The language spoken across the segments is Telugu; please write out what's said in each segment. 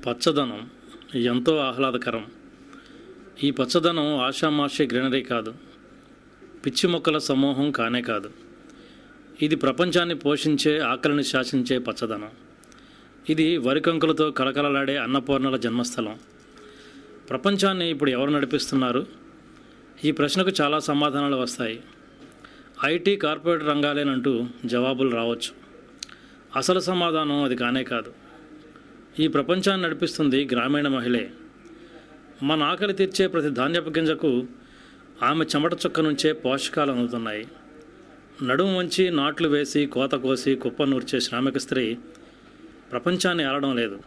పచ్చదనం ఎంతో ఆహ్లాదకరం. ఈ పచ్చదనం ఆషామాషి గ్రీనరీ కాదు, పిచ్చి మొక్కల సమూహం కానే కాదు. ఇది ప్రపంచాన్ని పోషించే, ఆకలిని శాసించే పచ్చదనం. ఇది వరికంకులతో కలకలలాడే అన్నపూర్ణల జన్మస్థలం. ప్రపంచాన్ని ఇప్పుడు ఎవరు నడిపిస్తున్నారు? ఈ ప్రశ్నకు చాలా సమాధానాలు వస్తాయి. ఐటీ, కార్పొరేట్ రంగాలేనంటూ జవాబులు రావచ్చు. అసలు సమాధానం అది కానే కాదు. ఈ ప్రపంచాన్ని నడిపిస్తుంది గ్రామీణ మహిళే. మన ఆకలి తీర్చే ప్రతి ధాన్యపు గింజకు ఆమె చెమట చుక్క నుంచే పోషకాలు అందుతున్నాయి. నడుము వంచి నాట్లు వేసి, కోత కోసి, కుప్ప నూర్చే శ్రామిక స్త్రీ ప్రపంచాన్ని ఆడడం లేదు.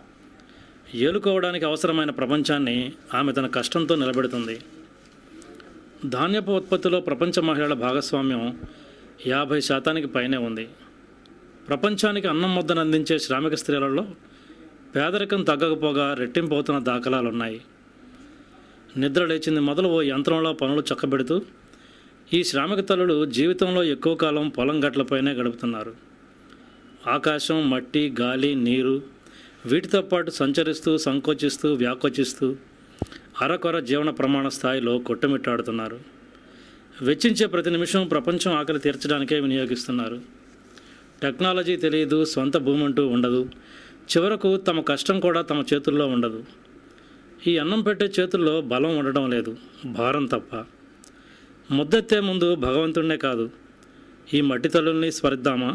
ఏలుకోవడానికి అవసరమైన ప్రపంచాన్ని ఆమె తన కష్టంతో నిలబెడుతుంది. ధాన్యపు ఉత్పత్తిలో ప్రపంచ మహిళల భాగస్వామ్యం 50% పైనే ఉంది. ప్రపంచానికి అన్నం ముద్దను అందించే శ్రామిక స్త్రీలలో పేదరికం తగ్గకపోగా రెట్టింపు అవుతున్న దాఖలాలున్నాయి. నిద్ర లేచింది మొదలు ఓ యంత్రంలో పనులు చక్కబెడుతూ ఈ శ్రామిక తల్లులు జీవితంలో ఎక్కువ కాలం పొలం గట్లపైనే గడుపుతున్నారు. ఆకాశం, మట్టి, గాలి, నీరు వీటితో పాటు సంచరిస్తూ, సంకోచిస్తూ, వ్యాకోచిస్తూ అరకొర జీవన ప్రమాణ స్థాయిలో కొట్టుమిట్టాడుతున్నారు. వెచ్చించే ప్రతి నిమిషం ప్రపంచం ఆకలి తీర్చడానికే వినియోగిస్తున్నారు. టెక్నాలజీ తెలియదు, సొంత భూమి అంటూ ఉండదు. చివరకు తమ కష్టం కూడా తమ చేతుల్లో ఉండదు. ఈ అన్నం పెట్టే చేతుల్లో బలం ఉండడం లేదు, భారం తప్ప. ముద్దెత్తే ముందు భగవంతుడినే కాదు, ఈ మట్టి తల్లుల్ని స్మరిద్దామా?